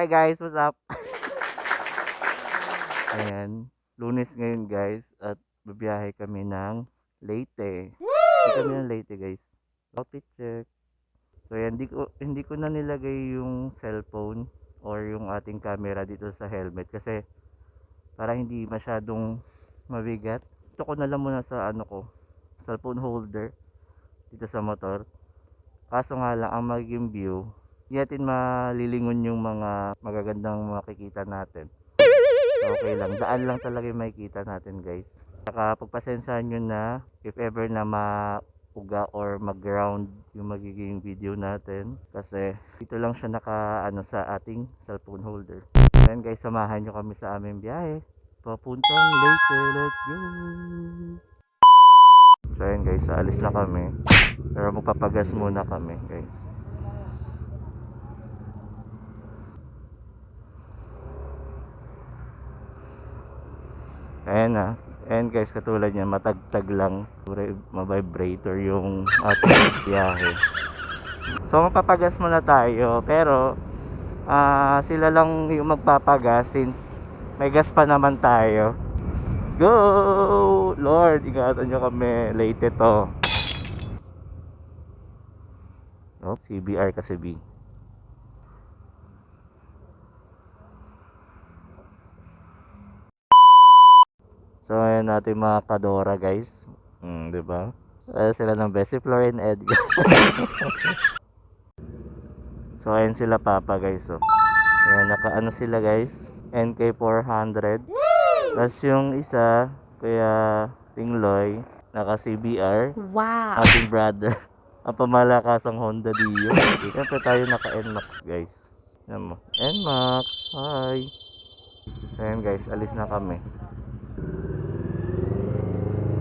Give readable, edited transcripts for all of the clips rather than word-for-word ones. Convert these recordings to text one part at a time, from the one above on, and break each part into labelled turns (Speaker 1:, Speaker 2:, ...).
Speaker 1: Hi guys, what's up? Ayan, Lunes ngayon guys at babiyahe kami ng Leyte. Hindi kami ng Leyte guys. Outfit check. So ayan, hindi ko na nilagay yung cellphone or yung ating camera dito sa helmet kasi para hindi masyadong mabigat. Ito ko na lang muna sa ano ko, cellphone holder dito sa motor. Kaso nga lang ang magiging view, hindi natin malilingon yung mga magagandang makikita natin. So okay lang, daan lang talaga yung makikita natin guys. Saka pagpasensyahan nyo na if ever na mauga or mag-ground yung magiging video natin. Kasi dito lang siya naka ano sa ating cellphone holder. Ayan guys, samahan nyo kami sa aming biyahe. Papuntang Leyte, let's go! So ayan guys, alis na kami. Pero magpapagas muna kami guys. Ayan na. Ayan guys, katulad niya, matagtag lang. Ma-vibrator yung ating biyahe. So mapapagas muna tayo. Pero sila lang yung magpapagas since may gas pa naman tayo. Let's go! Lord, ingatan nyo kami. Late to. Oh, CBR kasi B. So ayan natin mga kadora guys. Diba? Sila ng Bessie, Flor and Edgar. So ayan sila papa guys. So ayan, nakaano sila guys, NK400. Tapos yung isa kaya Tingloy, naka CBR. Wow, ating brother ang pamalakasang Honda Dio. Siyempre tayo naka NMAX guys. Ayan mo, NMAX, hi. So ayan guys, alis na kami.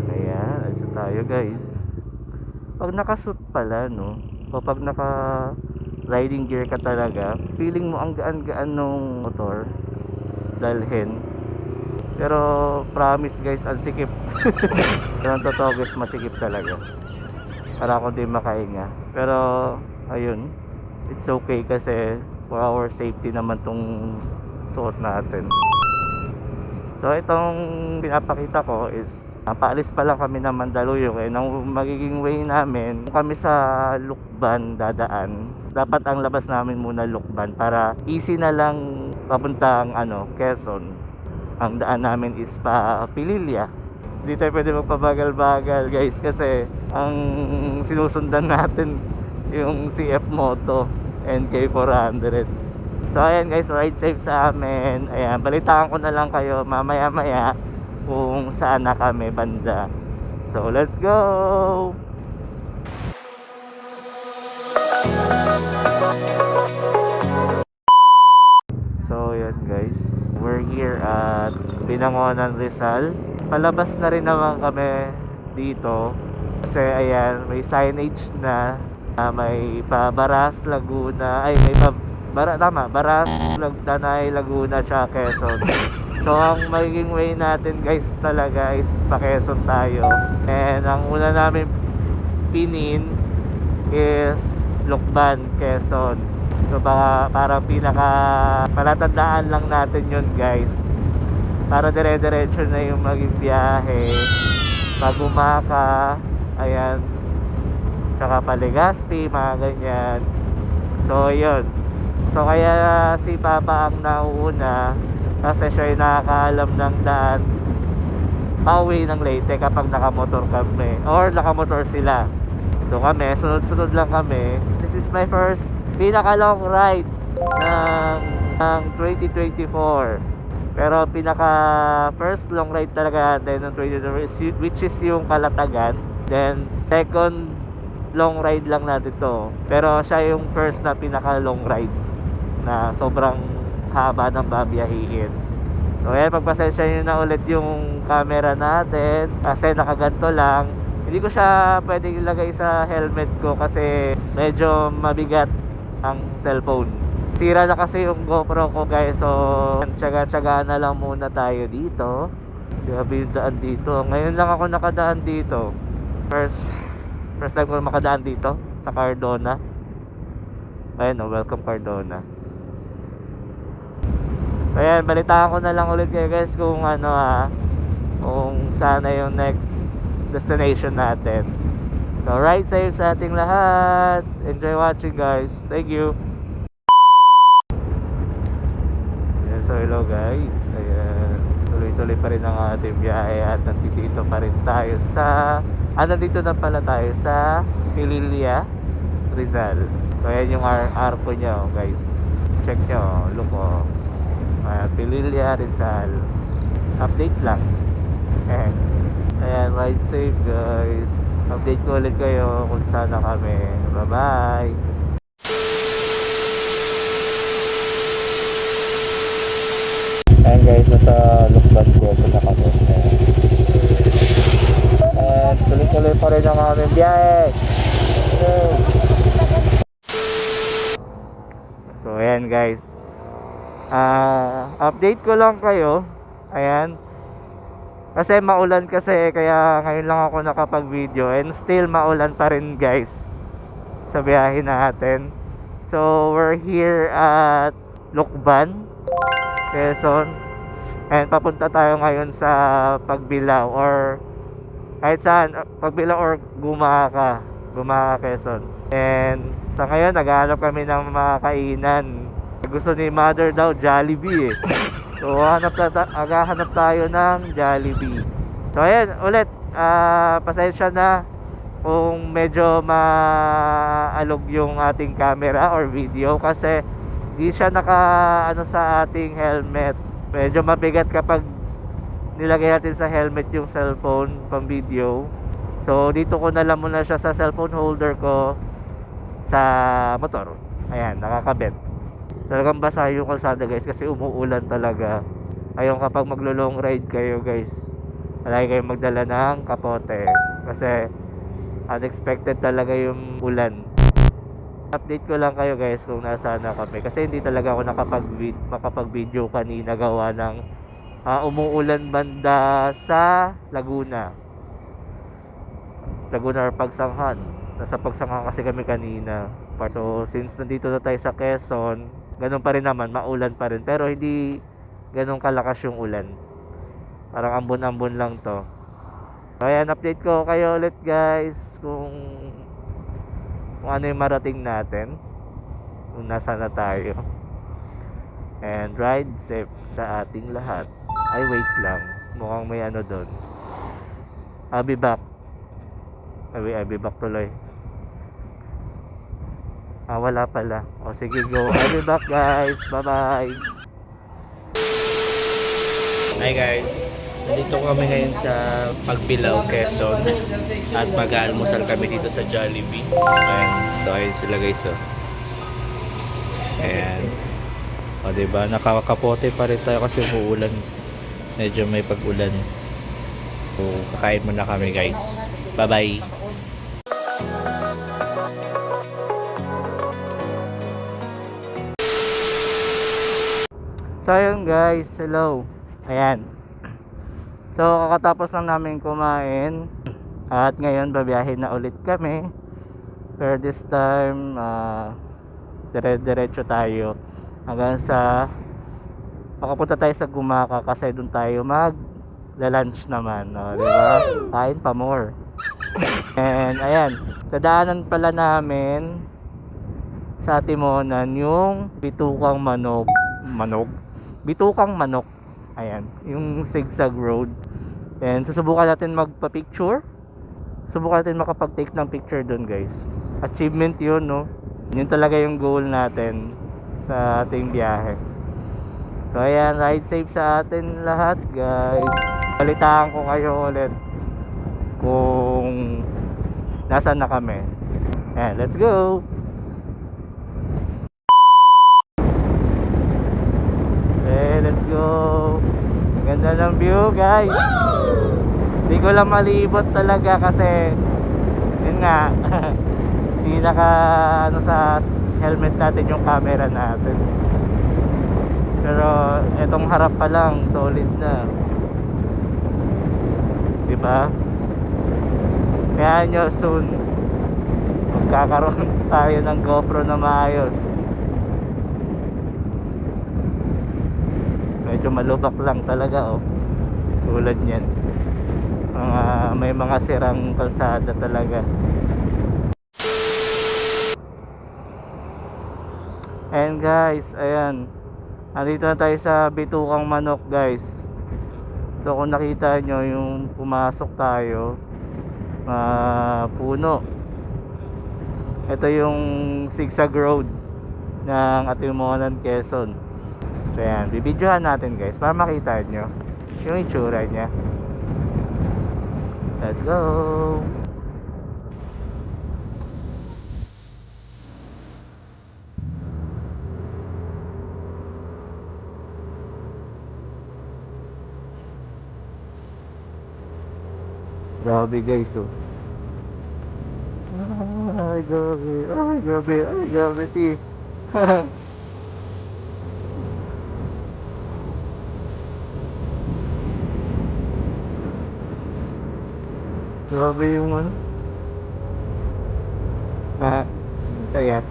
Speaker 1: Ayan, alis na tayo guys. Pag nakasuit pala no, o pag naka riding gear ka talaga, feeling mo ang gaan-gaan nung motor dalhin. Pero promise guys, ang sikip. Pero ang totoo guys, masikip talaga. Para ako din makahinga. Pero ayun, it's okay kasi for our safety naman tong suot natin. So itong pinapakita ko is paalis pa lang kami ng Mandaluyong. Nang magiging way namin kami sa Lukban dadaan, dapat ang labas namin muna Lukban para easy na lang papuntang Quezon. Ang daan namin is pa Pililya. Hindi tayo pwede magpabagal-bagal guys kasi ang sinusundan natin yung CF Moto NK400. So ayan guys, ride safe sa amin. Ayan, balitaan ko na lang kayo mamaya-maya kung saan na kami banda. So let's go! So yan guys, we're here at Binangonan, Rizal. Palabas na rin naman kami dito kasi ayan, may signage na may pa Baras, Laguna, ay may pa Baras, Danay, Laguna, tsaka Quezon. So ang magiging way natin guys talaga is pa Quezon tayo. And ang una namin pinin is Lukban, Quezon. So parang pinaka palatandaan lang natin yun guys, para dire-diretso na yung maging biyahe pag Umaka, ayan, tsaka Palegazpi, mga ganyan. So yun, so kaya si Papa ang nauuna kasi siya yung nakakaalam ng daan pauwi ng Leyte kapag nakamotor kami or nakamotor sila. So kami, sunod-sunod lang kami. This is my first pinaka long ride ng 2024. Pero pinaka first long ride talaga natin ng 2024 which is yung Kalatagan. Then second long ride lang natin to. Pero siya yung first na pinaka long ride na sobrang haba ng babiyahiin. So ayan, pagpasensya nyo na ulit yung camera natin kasi nakaganto lang. Hindi ko siya pwedeng ilagay sa helmet ko kasi medyo mabigat ang cellphone. Sira na kasi yung GoPro ko guys. So tsaga-tsaga na lang muna tayo dito. Grabe yung daan dito. Ngayon lang ako nakadaan dito. First time ko makadaan dito sa Cardona. Ayun, welcome Cardona. So ayan, balitaan ko na lang ulit kayo guys kung ano kung saan na yung next destination natin. So ride safe sa ating lahat. Enjoy watching guys. Thank you. Ayan, so hello guys. Ayan, tuloy-tuloy pa rin ang ating biyahe at nandito pa rin tayo sa nandito na pala tayo sa Pililla, Rizal. So ayan yung arko niya guys. Check nyo, look Pililla, Rizal. Update lang. Ayan, ride safe guys. Update ko ulit kayo kung saan na kami. Bye bye. Ayan guys, nasa Lukban ko na kami. Ayan, tuloy-tuloy pa rin ang aming biyahe. So ayan guys, update ko lang kayo. Ayan, kasi maulan kasi, kaya ngayon lang ako nakapag video. And still maulan pa rin guys sa biyahe natin. So we're here at Lukban, Quezon. And papunta tayo ngayon sa Pagbilao or kahit saan, Pagbilao or Gumaca, Quezon. And sa ngayon naghahanap kami ng mga kainan. Gusto ni mother daw Jollibee So maghahanap tayo ng Jollibee. So ayan ulit, pasensya na kung medyo maalog yung ating camera or video kasi di siya naka sa ating helmet. Medyo mabigat kapag nilagay natin sa helmet yung cellphone pang video. So dito ko na lang muna siya sa cellphone holder ko sa motor. Ayan, nakakabit. Talagang basa yung kalsada guys kasi umuulan talaga. Ayun, kapag maglo-long ride kayo guys, palagi kayong magdala ng kapote kasi unexpected talaga yung ulan. Update ko lang kayo guys kung nasaan na kami kasi hindi talaga ako makapag-video kanina gawa ng umuulan banda sa Laguna or Pagsanghan. Nasa Pagsanghan kasi kami kanina. So since nandito na tayo sa Quezon, ganun pa rin naman, maulan pa rin pero hindi ganun kalakas yung ulan. Parang ambon-ambon lang to. So ayan, update ko kayo ulit guys kung ano yung marating natin, kung nasa na tayo. And ride safe sa ating lahat. Ay wait lang, mukhang may ano doon. I'll be back. I'll be back tuloy. Wala pala. O sige, go. I'll be back guys. Bye bye. Hi guys, nandito kami ngayon sa Pagbilao, Quezon. At mag-aalmusal kami dito sa Jollibee. Ayan, so ayun sila guys Ayan. O diba, nakakapote pa rin tayo kasi umuulan. Medyo may pag-ulan. So kakain muna kami guys. Bye bye. So ayun guys, hello. Ayan. So kakatapos lang namin kumain at ngayon babiyahe na ulit kami. Pero this time dire-diretso tayo hanggang sa makapunta tayo sa Gumaca kasi doon tayo lunch naman, no? Diba? Kain pa more. And ayan, dadaanan pala namin sa Timonan yung bitukang manok. Ayan, yung zigzag road. And susubukan natin magpa-picture. Subukan natin makapag-take ng picture doon guys. Achievement yun, no? Yun talaga yung goal natin sa ating biyahe. So ayan, ride safe sa atin lahat guys. Balitaan ko kayo ulit kung nasaan na kami. Ayan, let's go! Let's go. Ganda ng view guys. Hindi ko lang malibot talaga kasi yun nga hindi naka sa helmet natin yung camera natin. Pero etong harap pa lang solid na, diba? Kaya nyo soon magkakaroon tayo ng GoPro na maayos. medyo malubak lang talaga, oh. Tulad niyan, may mga sirang kalsada talaga. And guys, ayan, andito na tayo sa Bitukang Manok, guys. So kung nakita nyo yung pumasok tayo, puno, ito yung zigzag road ng Atimonan, Quezon. So ayan, bibidyohan natin guys para makita nyo yung itsura nya. Let's go. Grabe guys, oh. Ay grabe, ay grabe, ay grabe ti. Grabe yung ano. Kaya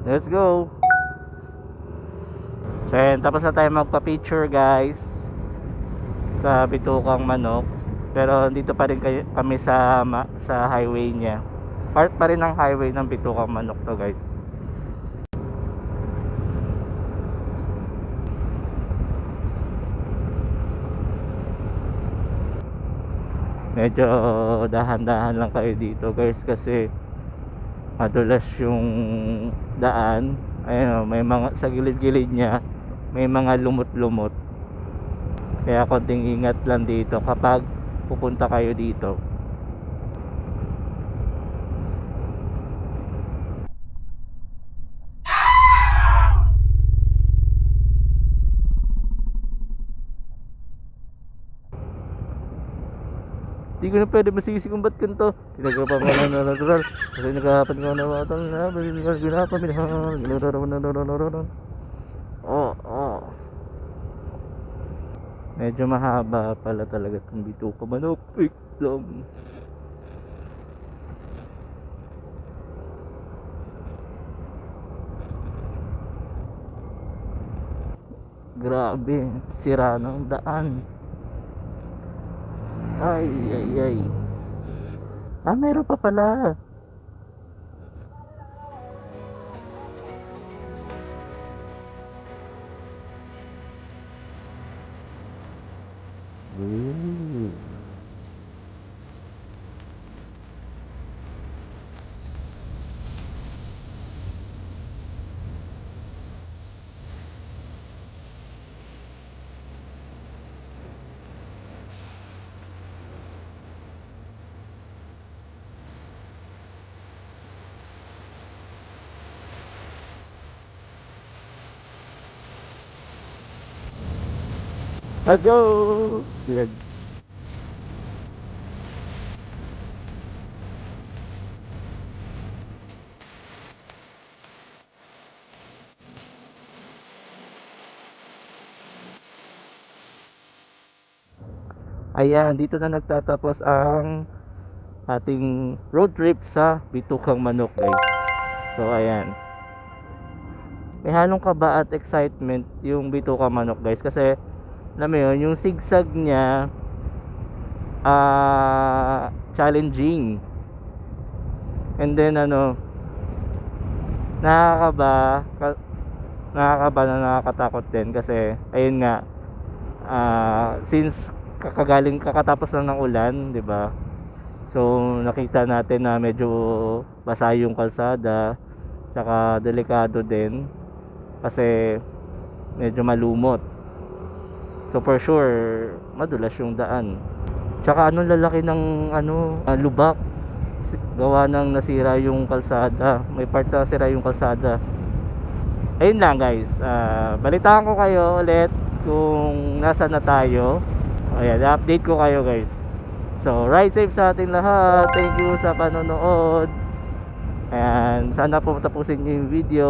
Speaker 1: let's go. So ayan, tapos na tayo magpa-picture guys sa Bitukang Manok. Pero dito pa rin kami sa highway niya. Part pa rin ng highway ng Bitukang Manok to guys. Medyo dahan-dahan lang kayo dito guys kasi madulas yung daan. Ayun, may mga sa gilid-gilid niya may mga lumot-lumot. Kaya konting ingat lang dito kapag pupunta kayo dito. Di ko na pwede masisi kung ba't ganito. Tinagapan ko na natural. Kasi naghahapan ko na matang na. Ginapan. Oh. Medyo mahaba pala talaga itong Bitukang Manok. Wait lang. Grabe. Sira ng daan. Ay. Meron pa pala. Let's go. Yan. Ayan, dito na nagtatapos ang ating road trip sa Bitukang Manok guys. So ayan, may halong kaba at excitement yung Bitukang Manok guys kasi alam mo yun, yung zigzag niya challenging, and then nakakaba na nakakatakot din kasi ayun nga, since kakatapos lang ng ulan, 'di ba? So nakita natin na medyo basa yung kalsada, tsaka delikado din kasi medyo malumot. So for sure madulas yung daan. Tsaka lalaki ng lubak, gawa ng nasira yung kalsada. May part na nasira yung kalsada. ayun lang guys, balitaan ko kayo ulit kung nasa na tayo. Ayan, update ko kayo guys. So ride safe sa ating lahat. Thank you sa panonood. Ayan, sana po tapusin nyo yung video.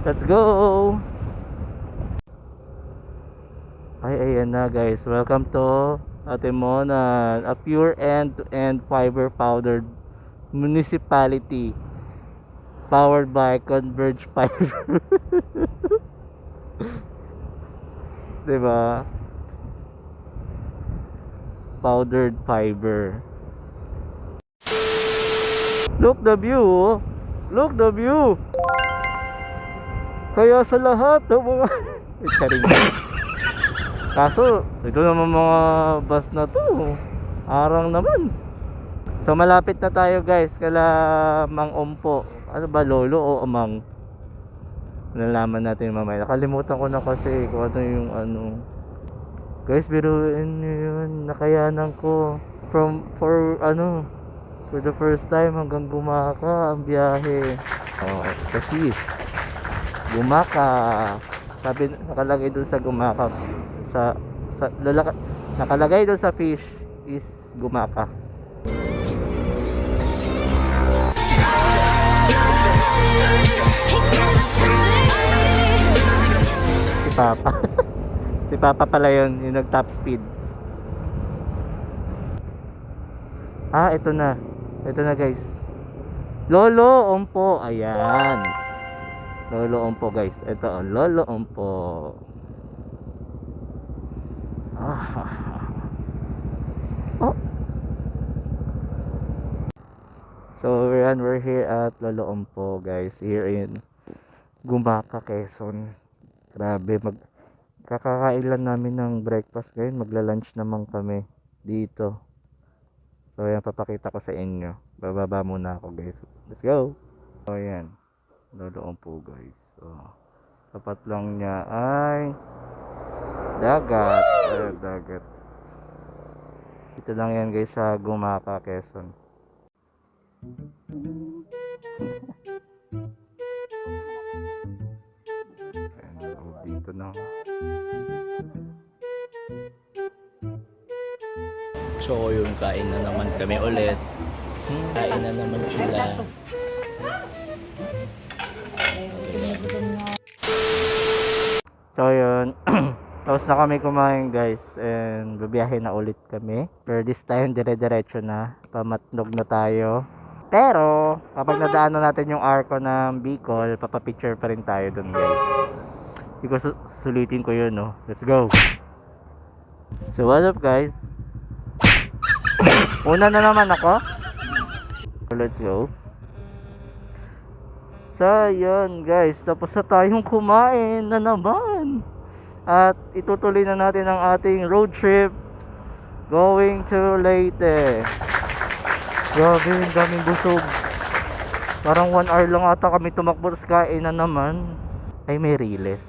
Speaker 1: Let's go. Ay, ayan na guys, welcome to Atemonan, a pure end-to-end fiber powdered municipality powered by Converge Fiber. Diba? Powdered fiber. Look the view, oh. Look the view. Kaya sa lahat ng mga charing. Kaso ito naman mga bus na to, arang naman. So malapit na tayo guys kala Mang Ompo. Ano ba, lolo o amang? Nalaman natin mamaya. Nakalimutan ko na kasi kung ano yung ano. Guys, biruin nyo yun, nakayanan ko for the first time hanggang Gumaka ang biyahe. Oh, kasi Gumaka. Sabi nakalagay doon sa Gumaka, nakalagay doon sa fish is Gumaka. Si Papa. Si Papa pala yun, yung nag top speed. Ito na. Ito na guys. Lolo Ompo. Ayan. Lolo Ompo guys. Ito, Lolo Ompo. Oh. So we're here at Lolo Ompo guys, here in Gumaka, Quezon. Grabe, kakakain lang namin ng breakfast ngayon, magla-lunch naman kami dito. So yan, papakita ko sa inyo. Bababa muna ako guys. Let's go. So yan, Lolo Ompo guys. So tapat lang niya ay dagat. Dagat. Ito lang yan guys sa Gumaka, Quezon. Dito na.
Speaker 2: So yun, kain na naman kami ulit. Kain na naman sila.
Speaker 1: So yun, tapos na kami kumain guys, and babiyahe na ulit kami. Pero this time dire-diretso na, Pamatlog na tayo. Pero kapag nadaanan natin yung arko ng Bicol, papapicture pa rin tayo dun guys. Because sulitin ko yun, no. Let's go. So what's up guys, una na naman ako. So let's go. So yun guys, tapos na tayong kumain na naman. At itutuloy na natin ang ating road trip going to Leyte. Grabe, ang daming busog. Parang 1 hour lang ata kami tumakbo, tapos kain na naman. Ay, may riles.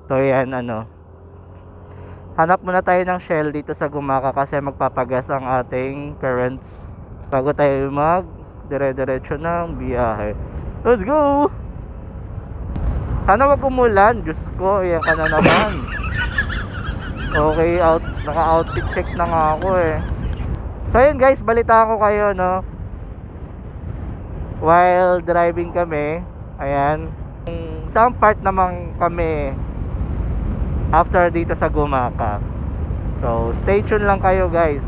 Speaker 1: So yan, hanap muna tayo ng Shell dito sa Gumaka kasi magpapagas ang ating parents bago tayo mag dire-diretso ng biyahe. Let's go! Sana wag umulan. Diyos ko, yan ka na naman. Okay, naka-outfit check na nga ako eh. So yun guys, balitaan ko kayo, no. While driving kami, ayan, isang part naman kami after dito sa Gumaka. So stay tuned lang kayo guys.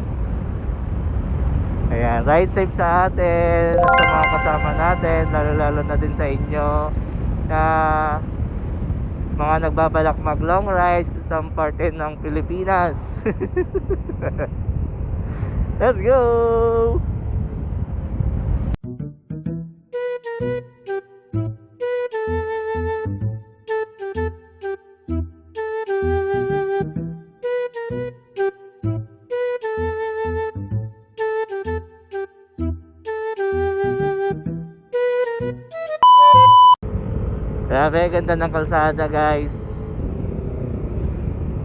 Speaker 1: Ayan, ride safe sa atin, sa mga kasama natin, lalo na din sa inyo na mga nagbabalak mag long ride sa parte ng Pilipinas. Let's go. Grabe, ganda ng kalsada guys.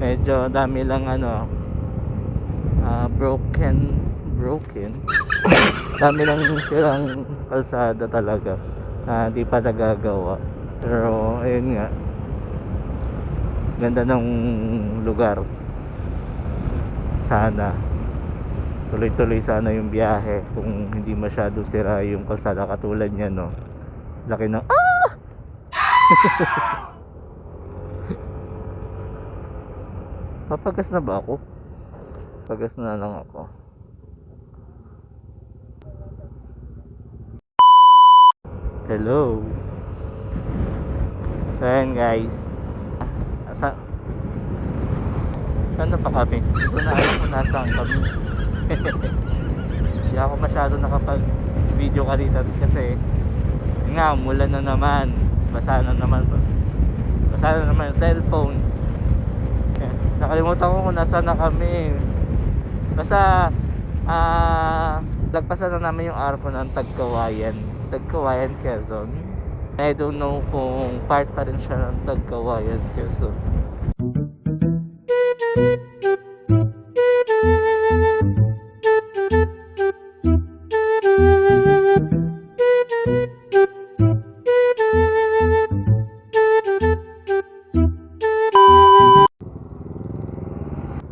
Speaker 1: Medyo dami lang broken broken. Dami lang silang kalsada talaga na di pa nagagawa. Pero ayun nga, ganda ng lugar. Sana tuloy-tuloy sana yung biyahe kung hindi masyado sira yung kalsada katulad niya, no. Laki ng papagas na ba ako? Pagas na lang ako. Hello. So ayan guys, saan na pa kami? Hindi ko na alam kung nasaan kami. Hindi ako masyado nakapag video kanina kasi nga umulan na naman, basa na naman yung cellphone. Nakalimutan ko kung nasaan na kami. Basta lagpasan na namin yung arko ng Tagkawayan, Quezon. I don't know kung part pa rin siya ng Tagkawayan, Quezon.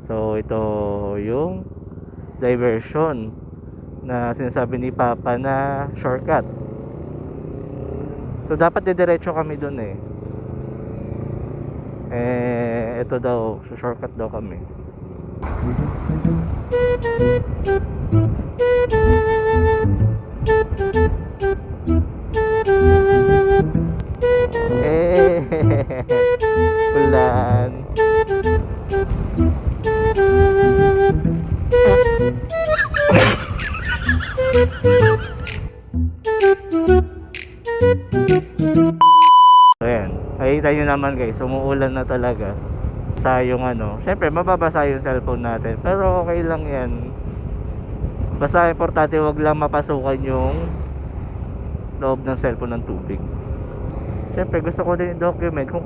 Speaker 1: So ito yung diversion na sinasabi ni Papa na shortcut. So dapat didiretso kami dun eh. Ito daw, shortcut daw kami. Ulan. Ayan, nakita nyo naman guys, umuulan na talaga. Sa yung syempre mababasa yung cellphone natin, pero okay lang yan. Basta importante wag lang mapasukan yung loob ng cellphone ng tubig. Syempre gusto ko din i-document kung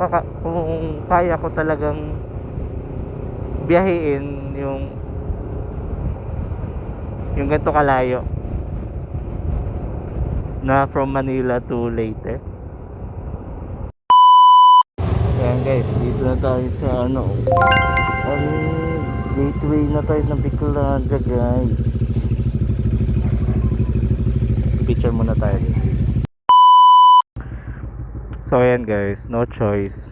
Speaker 1: kaya ko talagang biyahiin yung ganito kalayo na from Manila to Leyte. Ayan guys, dito na tayo sa gateway na tayo ng Bicolanda guys. Picture muna tayo. So ayan guys, no choice.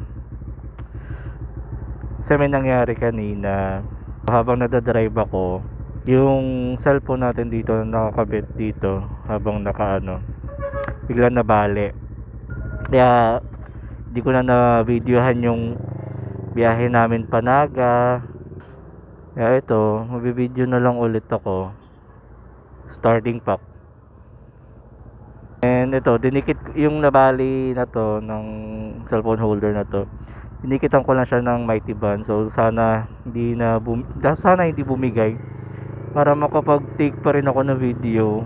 Speaker 1: Kasi may nangyari kanina habang nadadrive ako, yung cellphone natin dito nakakabit dito habang biglang nabali. Kaya di ko na videohan yung biyahe namin Panaga. Kaya ito, mabivideo na lang ulit ako starting pack. And ito, dinikit yung nabali na to ng cellphone holder na to. Dinikitan ko lang siya ng Mighty Band. So sana hindi bumigay para makapag-take pa rin ako ng video.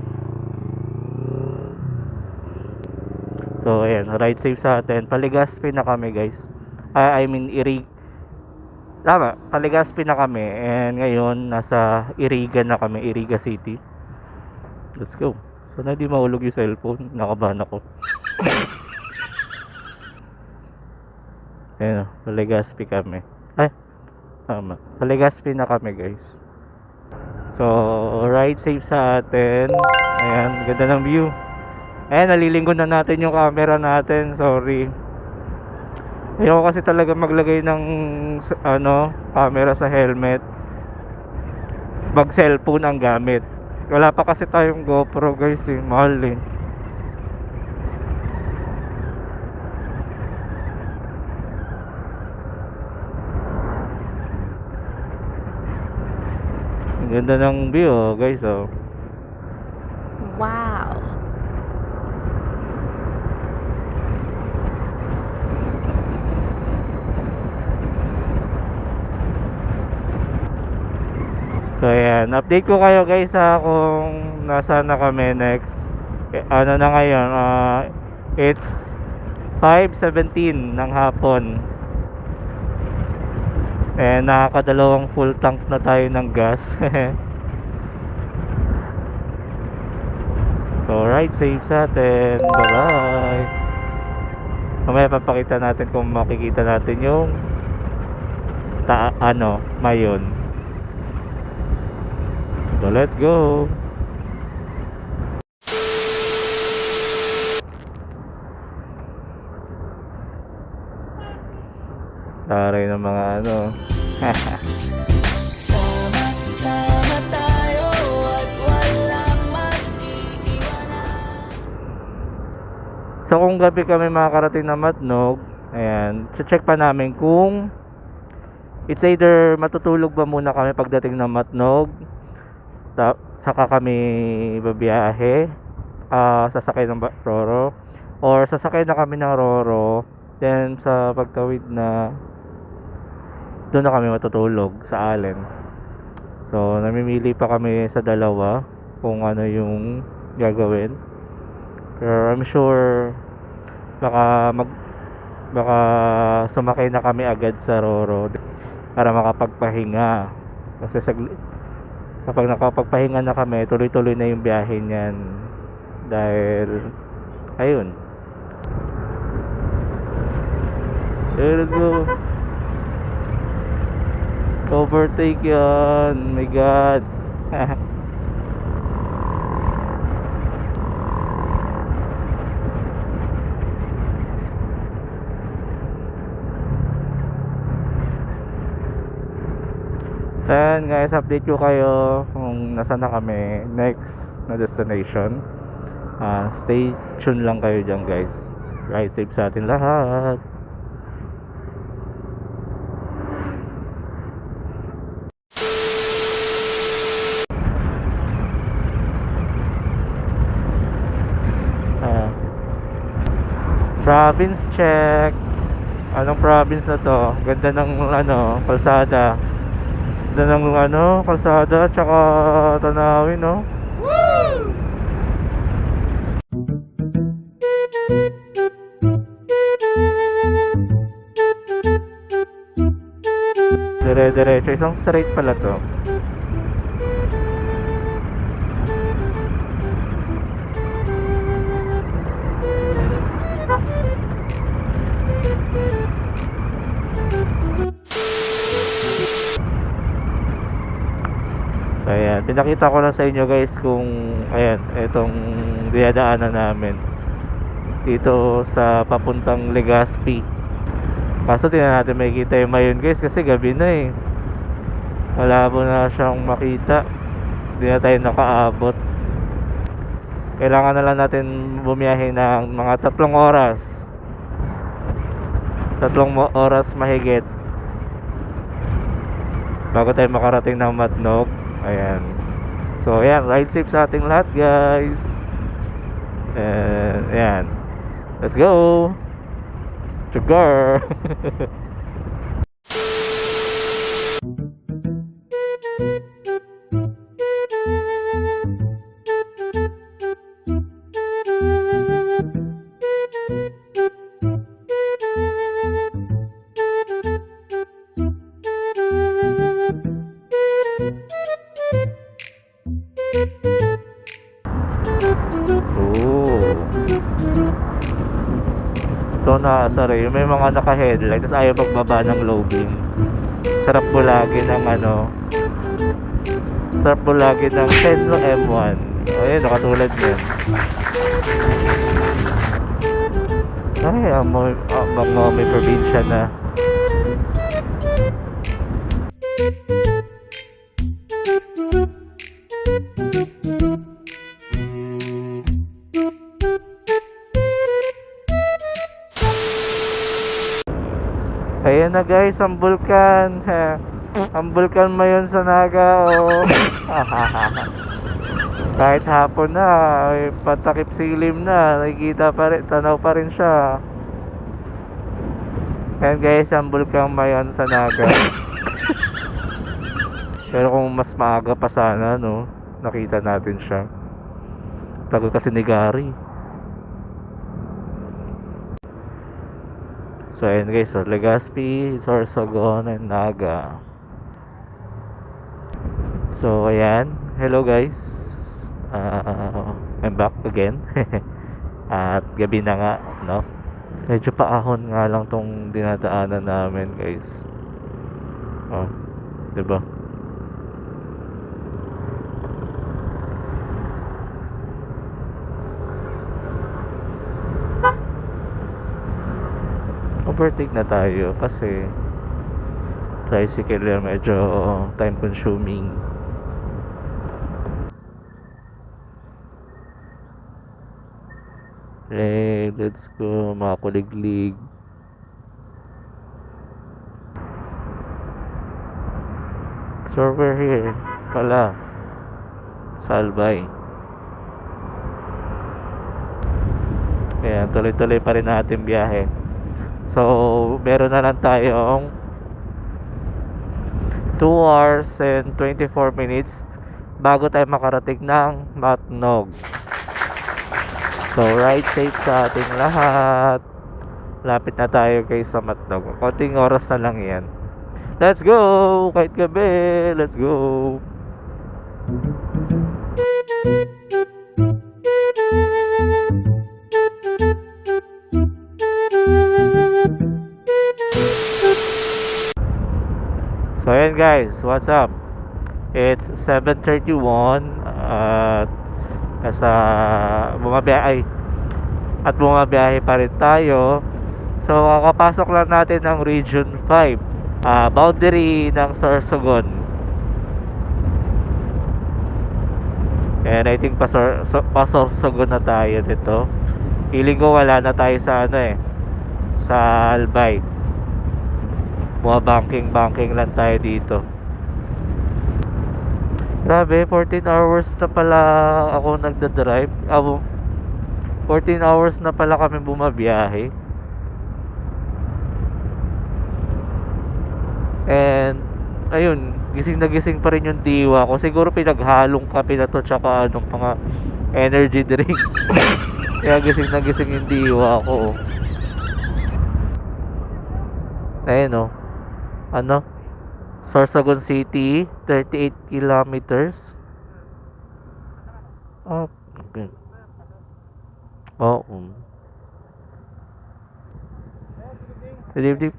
Speaker 1: So ayan, ride safe sa atin. Paligaspi na kami guys. Paligaspi na kami. And ngayon nasa Iriga na kami, Iriga City. Let's go. Sana di mahulog yung cellphone. Nakabahan ako. Ayan, Paligaspi kami. Tama. Paligaspi na kami guys. So ride safe sa atin. Ayan, ganda ng view. Ayan, nalilingkod na natin yung camera natin. Sorry. Ayoko kasi talaga maglagay ng camera sa helmet. Pag cellphone ang gamit. Wala pa kasi tayong GoPro guys eh. Mahal eh. Ang ganda ng view guys oh.
Speaker 3: Wow.
Speaker 1: So ayan, update ko kayo guys kung nasaan na kami next. Na ngayon, it's 5:17 ng hapon. Nakakadalawang full tank na tayo ng gas. So ride safe sa atin. Bye bye. Mamaya papakita natin kung makikita natin yung mayon. So let's go. Taray ng mga
Speaker 3: Sama-sama tayo at walang mag-iiwanan.
Speaker 1: So kung gabi kami makakarating na Matnog, ayan, check pa namin kung it's either matutulog ba muna kami pagdating ng Matnog, saka kami babiyahe, sasakay ng Roro, or sasakay na kami ng Roro, then sa pagtawid na doon na kami matutulog sa Allen. So namimili pa kami sa dalawa kung ano yung gagawin. Pero I'm sure baka sumakay na kami agad sa Roro para makapagpahinga. Kasi kapag nakapagpahinga na kami, tuloy-tuloy na yung biyahe niyan. Dahil ayun. Let's go. Overtake yan. My God. Then guys, update ko kayo kung nasaan na kami next na destination. Stay tuned lang kayo dyan guys. Ride safe sa atin lahat. Province check. Anong province na to? Ganda ng kalsada. Ganda ng kalsada tsaka tanawin, no? Woo! Dire-diretso, isang straight pala to. Ayan, pinakita ko lang sa inyo guys kung ayan, itong dinadaanan namin dito sa papuntang Legazpi. Kaso di na natin makikita yung mayon guys kasi gabi na eh. Malabo na siyang makita. Hindi na tayo nakaabot. Kailangan na lang natin bumiyahe ng mga 3 oras. 3 oras mahigit bago tayo makarating ng Matnog. Ayan. So ayan, ride safe sa ating lahat guys. And ayan, let's go. Sugar. Ito na, sorry, may mga naka-headlight tapos ayaw pagbaba ng low beam. Sarap bulagin ng sarap bulagin ng Tenlo M1. Ayun, nakatulad yan. Ay, baka may probinsya na. Ayan na guys, ang bulkan. Ang bulkan Mayon sa Naga, oh. Kahit hapon na, ay patakip silim na, nakikita pa rin, tanaw pa rin siya. Ayan guys, ang bulkan Mayon sa Naga. Pero kung mas maaga pa sana, no, nakita natin siya. Tagal kasi ni Gary. So ayan guys, so Legazpi, Sorsogon, and Naga. So ayan, hello guys. I'm back again. At gabi na nga, no? Medyo paahon nga lang tong dinadaanan namin, guys. Oh, 'di ba? Overtake na tayo kasi tricycle yan medyo time consuming. Okay, let's go mga kuliglig. So we're here pala sa Albay. Kaya tuloy-tuloy pa rin natin biyahe. So meron na lang tayong 2 hours and 24 minutes bago tayo makarating ng Matnog. So ride safe sa ating lahat. Lapit na tayo guys sa Matnog. Konting oras na lang yan. Let's go! Kahit gabi, let's go! So ayan guys, what's up? It's 7:31 at bumabiyahe pa rin tayo. So kakapasok lang natin ng Region 5, boundary ng Sorsogon. And I think Sorsogon na tayo dito. Feeling ko wala na tayo sa sa Albay. Mga banking lang tayo dito. Grabe, 14 hours na pala ako nagdadrive. 14 hours na pala kami bumabiyahe. And ayun, gising na gising pa rin yung diwa ko. Siguro pinaghalong kape na to tsaka mga energy drink. Kaya gising na gising yung diwa ko. Ayun Sorsogon City, 38 kilometers. Oh, okay. Oh, Good evening.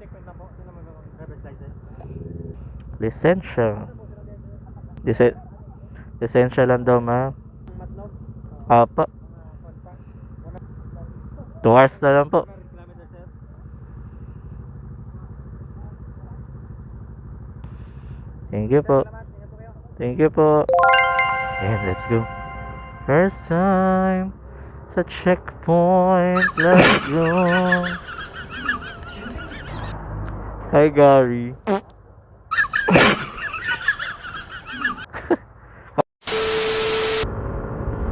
Speaker 1: Lisensya. Lisensya lang daw, ma. Apa. 2 hours na lang po. Thank you po. Thank you po. And let's go. First time sa checkpoint. Let's go. Hi, Gary.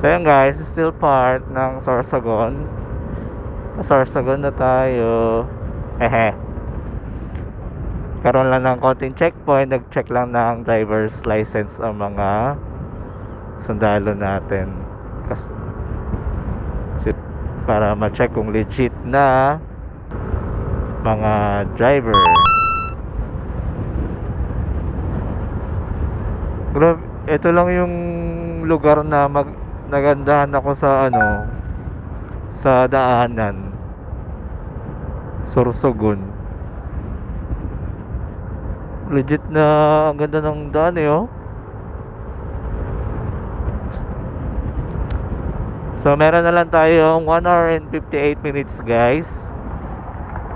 Speaker 1: So yun guys, still part ng Sorsogon. Sorsogon na tayo. Hehe. Karoon lang ng konting checkpoint. Nag-check lang ng driver's license ang mga sundalo natin para ma-check kung legit na mga driver. Grabe, ito lang yung lugar na nagandahan ako sa sa daanan. Sorsogon. Legit na ang ganda ng daan So meron na lang tayong 1 hour and 58 minutes guys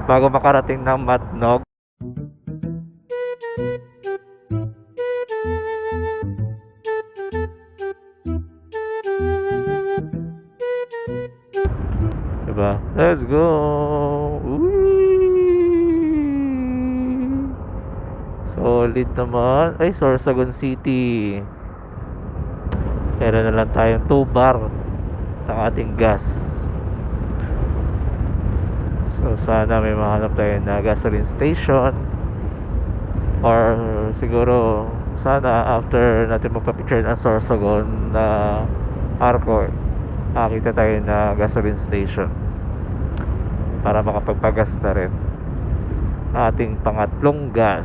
Speaker 1: bago makarating ng Matnog. Diba? Let's go! Whee! Solid naman. Ay, Sorsogon City. Meron na lang tayong 2 bar ng ating gas. So sana may mahanap tayo na gasoline station, or siguro sana after natin magpa-picture ng Sorsogon na Arco, makita tayo na gasoline station para makapagpagas na rin ating pangatlong gas.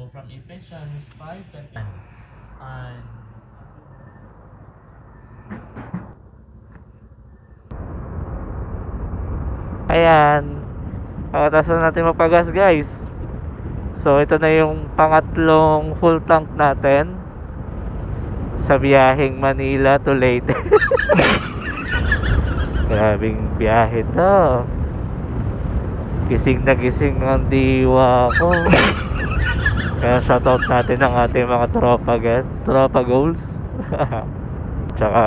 Speaker 4: So from Ephesians 5:20 and
Speaker 1: Ayan. Pagkatapos na natin magpagas guys. So ito na yung pangatlong full tank natin sa biyaheng Manila to Leyte. Grabing biyahe to. Gising na gising ang diwa ko. Kaya shoutout natin ang ating mga tropa goals. Tsaka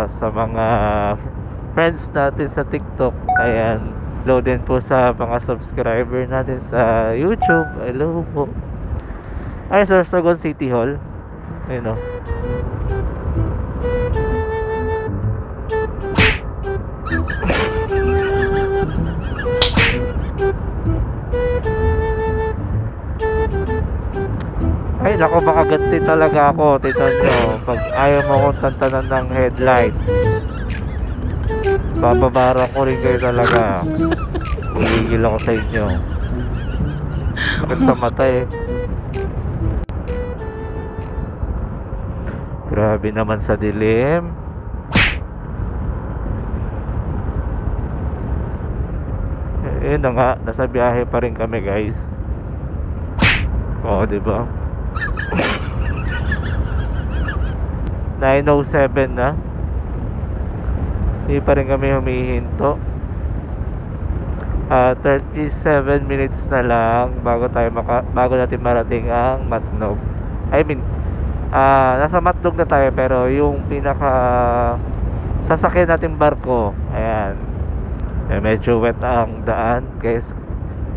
Speaker 1: sa mga friends natin sa TikTok. Ayan, hello din po sa mga subscriber natin sa YouTube. Hello po. Ay, Sorsogon City Hall. Ayun o. Ay, naku, makaganti talaga ako. Tignan nyo, pag ayaw mo akong tantanan ng headlight, bababara ko rin kayo talaga. Uligil ako sa inyo. Bakit sa mata eh. Grabe naman sa dilim. Eh, na nga, nasa biyahe pa rin kami guys. Oo, diba? 9:07 na. Hindi pa rin kami humihinto. 37 minutes na lang bago natin marating ang Matnog. I mean, nasa Matnog na tayo pero yung pinaka sasakyan natin barko, ayan. Medyo wet ang daan, guys.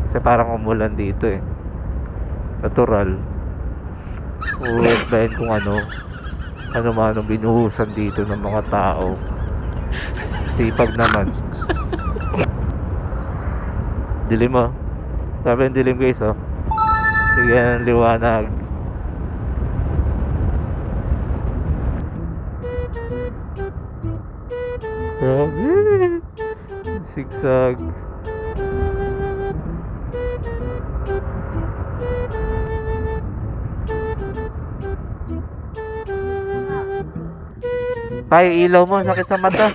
Speaker 1: Kasi parang umulan dito eh. Natural. Uwet ba yun kung ano man ang binuhusan dito ng mga tao. Sipag naman. Dilim oh. Sabi yung dilim guys oh. Bigyan ng liwanag. Grabe. Sigsag. Tayo ilaw mo, sakit sa mata.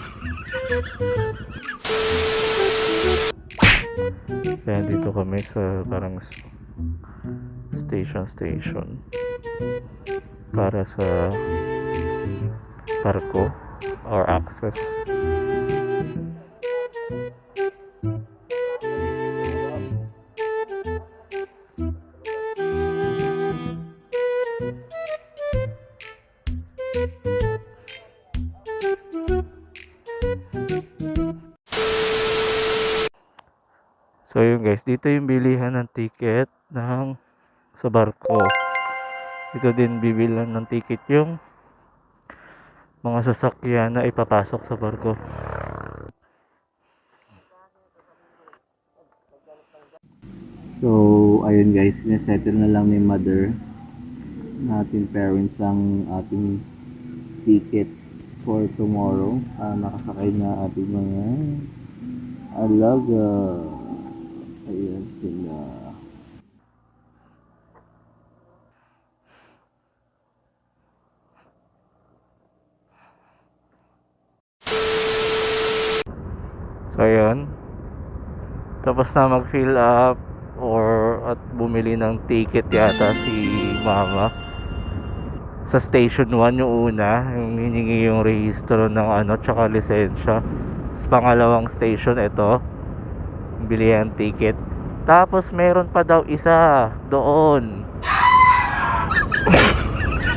Speaker 1: Kaya dito kami sa parang station para sa barko or access. So yun guys, dito yung bilihan ng ticket sa barko. Dito din bibilan ng ticket yung mga sasakyan na ipapasok sa barko.
Speaker 2: So, ayun guys, sinesettle na lang ni mother natin parents ang ating ticket for tomorrow. Nakasakay na ating mga alaga. Ayan sila.
Speaker 1: So ayun. Tapos na mag-fill up at bumili ng ticket yata si mama. Sa station 1 yung una, yung hiningi yung rehistro ng tsaka lisensya. Sa pangalawang station ito, bili ang ticket. Tapos meron pa daw isa doon.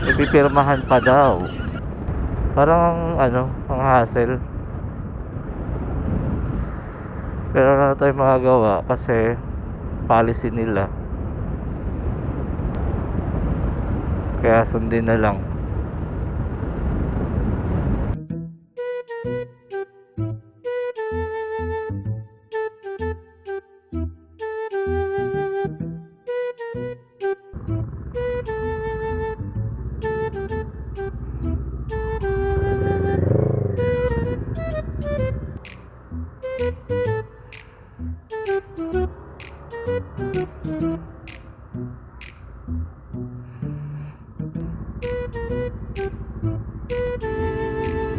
Speaker 1: Ipipirmahan pa daw. Parang ang hassle. Pero na tayo magagawa kasi policy nila. Kaya sundin na lang.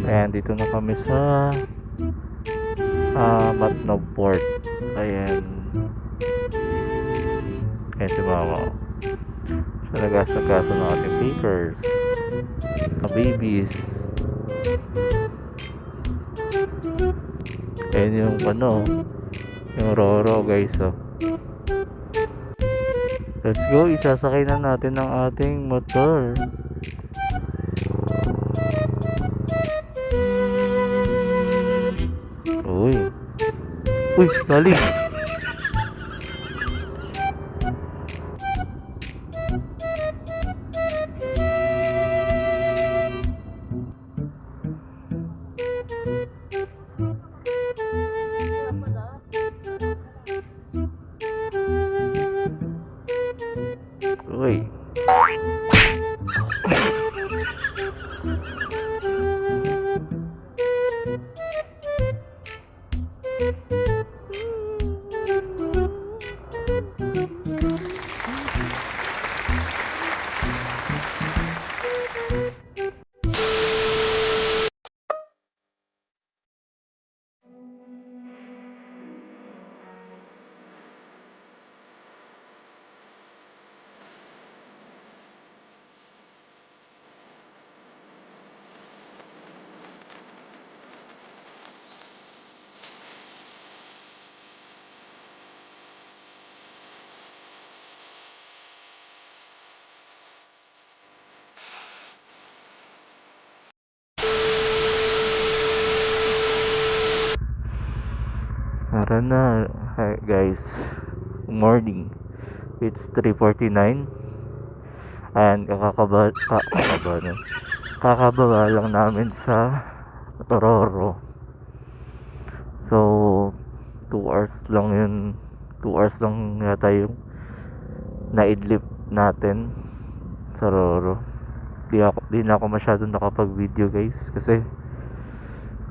Speaker 1: Ayan, dito na kami sa Matnog Port. Ayan. Ayan si mama. So, nagasagaso ng ating papers. Mga babies. Ayan yung yung Roro guys. Oh. Let's go, isasakay na natin ang ating motor. Uy. Uy, dali. Uy. Tara na. Hi guys. Good morning. It's 3:49. And kakababa lang namin sa Tororo. So 2 hours lang yun. 2 hours lang yata yung naidlip natin sa Roro. Di na ako masyadong nakapag-video guys kasi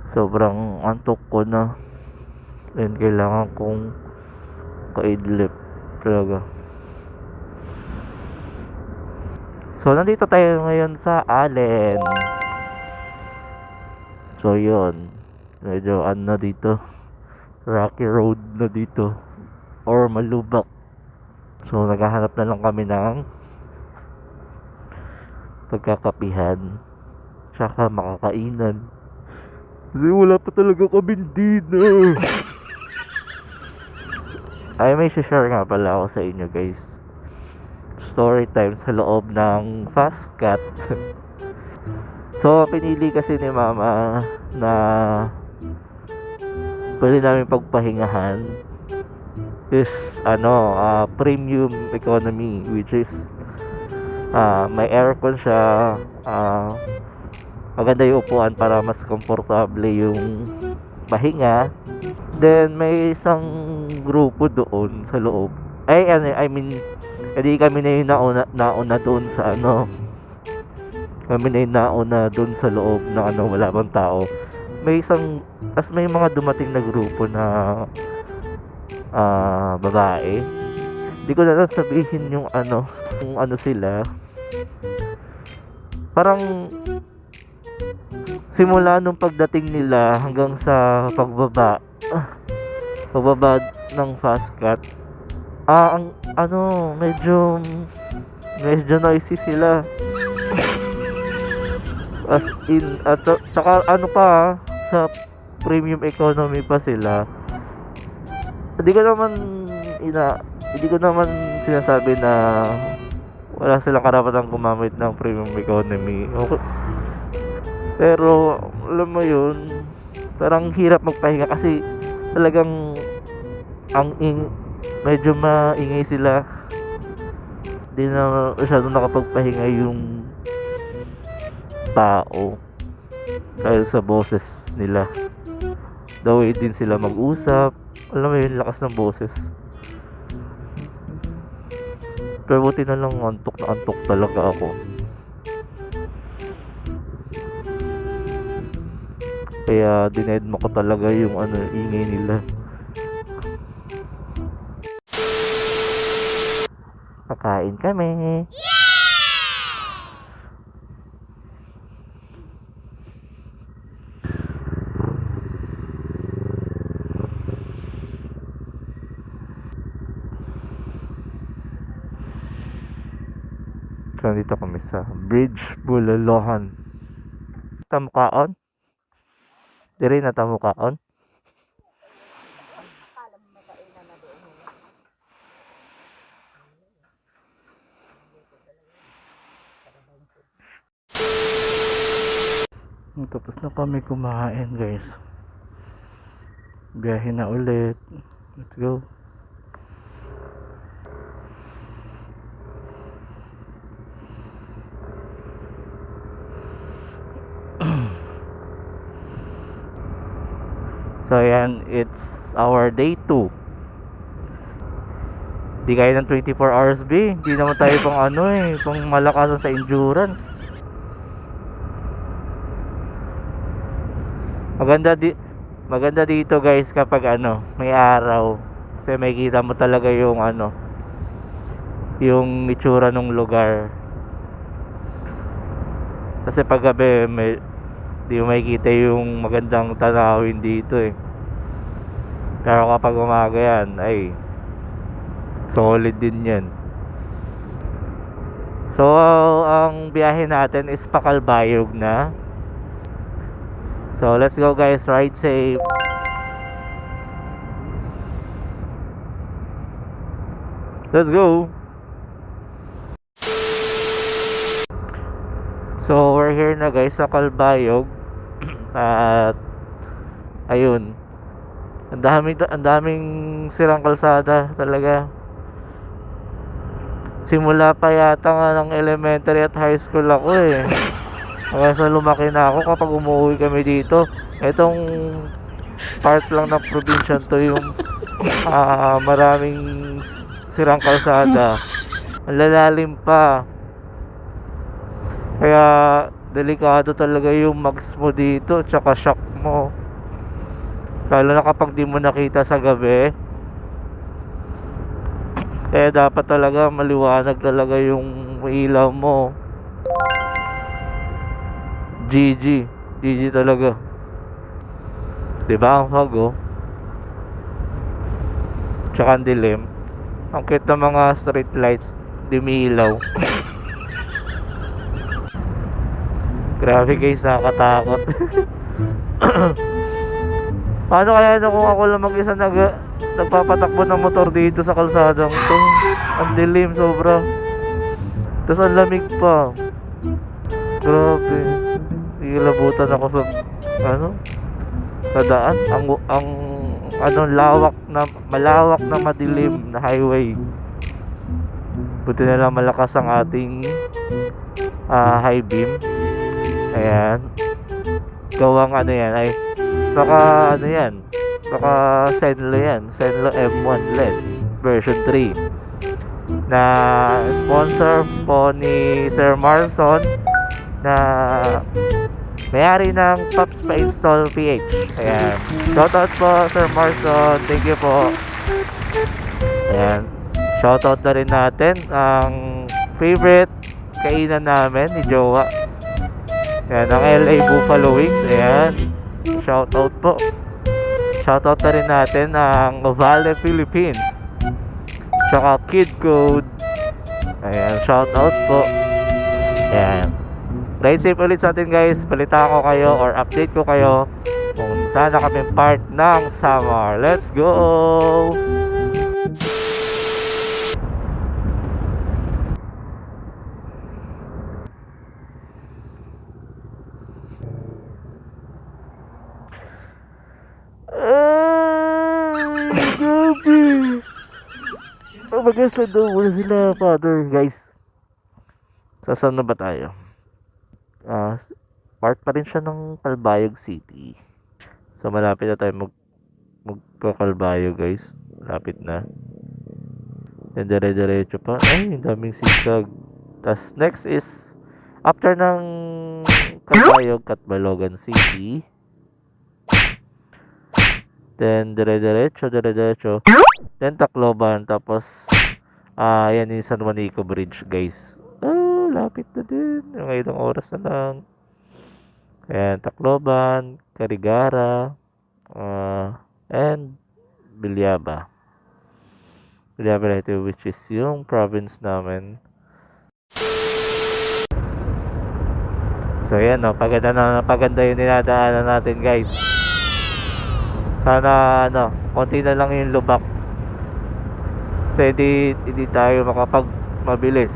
Speaker 1: sobrang antok ko na. And kailangan kong kaidlip talaga. So nandito tayo ngayon sa Allen. So yun, medyo na dito, rocky road na dito or malubak. So naghahanap na lang kami ng pagkakapihan tsaka makakainan kasi wala pa talaga kaming dinner. Ay, may share nga pala ako sa inyo guys. Story time sa loob ng Fast Cat. So pinili kasi ni mama na pwede namin pagpahingahan is premium economy, which is may aircon siya, maganda yung upuan para mas komportable yung pahinga. Then may isang grupo doon sa loob. Hindi kami na yung nauna doon sa kami na yung nauna doon sa loob na wala bang tao. May mga dumating na grupo na babae. Hindi ko na lang sabihin yung sila. Parang simula nung pagdating nila hanggang sa pagbaba ng Fast Cat, medyo noisy sila. As in, tsaka sa premium economy pa sila. Hindi ko naman sinasabi na wala silang karapatang gumamit ng premium economy. Okay. Pero alam mo yun, parang hirap magpahinga kasi talagang medyo maingay sila. Di na masyadong nakapagpahinga yung tao dahil sa boses nila. The way din sila mag-usap, alam mo yun, lakas ng boses. Pero buti na lang antok na antok talaga ako. Kaya dinedma ko talaga yung ingay nila. Kakain kami. So, dito kami sa Bridge Bulalohan. Tamukaon? Diri na tamukaon? Tapos na kami kumain, guys. Biyahe na ulit. Let's go. So ayan, it's our day 2. Di kaya ng 24 hours B. Di naman tayo pang pang malakasan sa endurance. Maganda dito, guys, kapag may araw. Kasi may kita mo talaga yung yung itsura ng lugar. Kasi pag gabi di mo makikita yung magandang tanawin dito Pero kapag umaga yan, ay solid din yan. So, ang biyahe natin is Pacalbayog na. So, let's go, guys. Ride safe. Let's go. So, we're here na, guys, sa Calbayog. At ayun. Ang daming sirang kalsada talaga. Simula pa yata nga ng elementary at high school ako Kaya sa lumaki na ako kapag umuwi kami dito. Itong part lang ng probinsya to yung maraming sirang kalsada. Ang lalalim pa. Kaya delikado talaga yung mags mo dito tsaka shock mo. Lalo na kapag di mo nakita sa gabi. Kaya dapat talaga maliwanag talaga yung ilaw mo. GG talaga. Diba ang fog Tsaka ang dilim. Ang cute ng mga street lights. Dumilaw. Grabe, guys, nakakatakot. Paano kaya kung ako lang mag-isa nagpapatakbo ng motor dito sa kalsadang to? Ang dilim sobra. Tapos ang lamig pa. Grabe. Ilabutan ako sa sa daan. Ang malawak na madilim na highway. Buti na lang malakas ang ating high beam. Ayan. Gawang yan ay baka Senlo yan. Senlo M1 LED version 3 na sponsor po ni Sir Marson na may-ari ng Pops Pa-Install PH. Ayan. Shoutout po, Sir Marson. Thank you po. Ayan. Shoutout na rin natin ang favorite kainan namin ni Jowa. Ayan, ang LA Buffalo Wings. Ayan. Shoutout po. Shoutout na rin natin ang Vale Philippines. Tsaka Kid Code. Ayan, shoutout po. Ayan. Ride safe ulit sa atin, guys. Balitaan ko kayo or update ko kayo kung saan na kami part ng Samar. Let's go! Magas na daw wala sila, father, guys. Saan na ba tayo? Part pa rin siya ng Calbayog City. So malapit na tayo magka-Calbayog, guys. Malapit na. Then dire-diretso pa. Ay, ang daming zigzag. Tas next is after ng Calbayog, Catbalogan City. Then dire-diretso. Then Tacloban. Tapos yan yung San Juanico Bridge, guys. Lapit na din. Yung ilang oras na lang. Ayan, Tacloban, Carigara, and Bilyaba. Bilyaba Leyte, which is yung province namin. So yan o, paganda yung dinadaanan natin guys. Sana konti na lang yung lubak. Kasi hindi tayo makapag mabilis.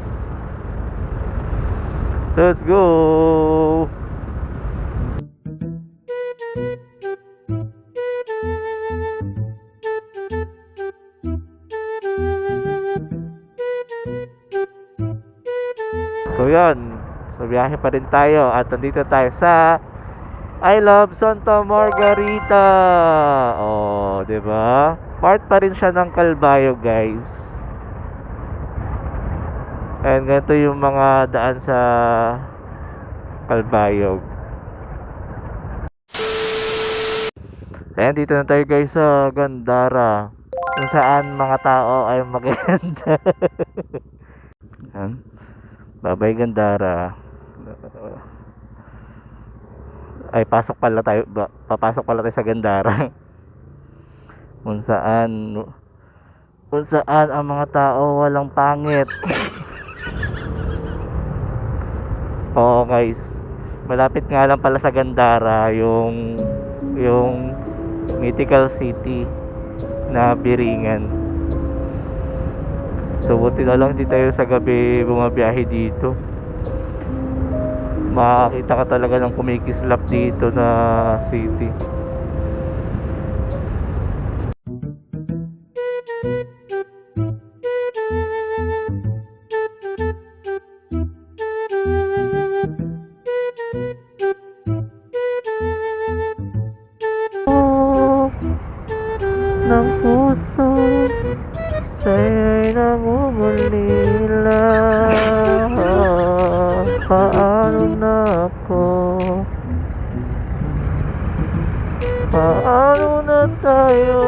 Speaker 1: Let's go! So yan, so biyahe pa rin tayo at nandito tayo sa I Love Santa Margarita. Oh, 'di ba? Part pa rin siya ng Calbayog, guys. And ganito yung mga daan sa Calbayog. Ayan, dito na tayo guys sa Gandara, kung saan mga tao ay maganda. Ayan. Babay Gandara. Ay, papasok pala tayo sa Gandara. kung saan ang mga tao walang pangit. Oo guys, malapit nga lang pala sa Gandara yung mythical city na Biringan. So buti na lang hindi tayo sa gabi bumabiyahe dito. Makakita ka talaga ng kumikislap dito na city. Ng puso sa'yo'y namumulila. Paano na ako? Paano na tayo?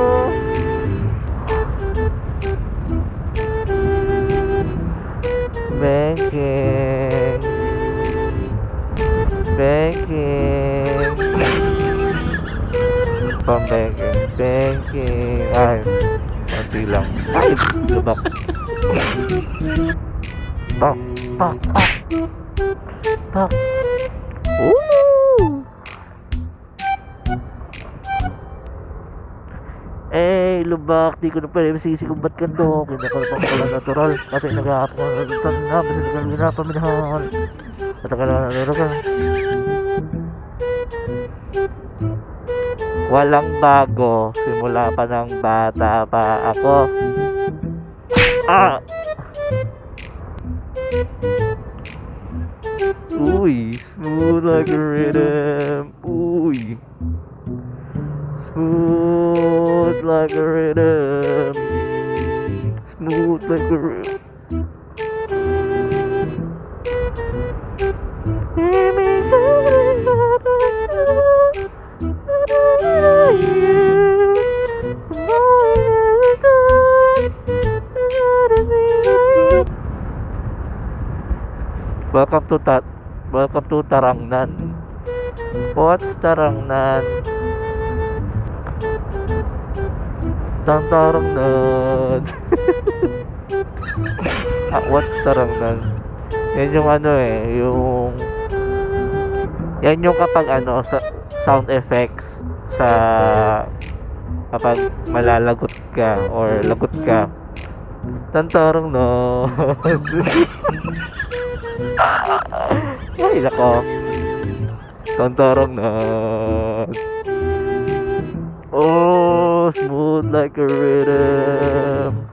Speaker 1: Begging Begging ay, konti lang. Ay, lubak. Pak. Lubak. Di ko na pwede masisikumbat ka to. Kinakalapang pala natural. Kasi nag-aap ko na kasi nag-apaminahal. Matagal na natural ka. Walang bago, simula pa ng bata pa ako. Uy, smooth like a rhythm. Uy, smooth like a rhythm. Smooth like a rhythm. Welcome to Tarangnan. What's Tarangnan? Tarangnan. What's Tarangnan? Yan yung yan yung kapag sa sound effects sa kapag malalagot ka or lagot ka. Tarangnan. Ay, nako. Tarangnan. Oh, smooth like a rhythm.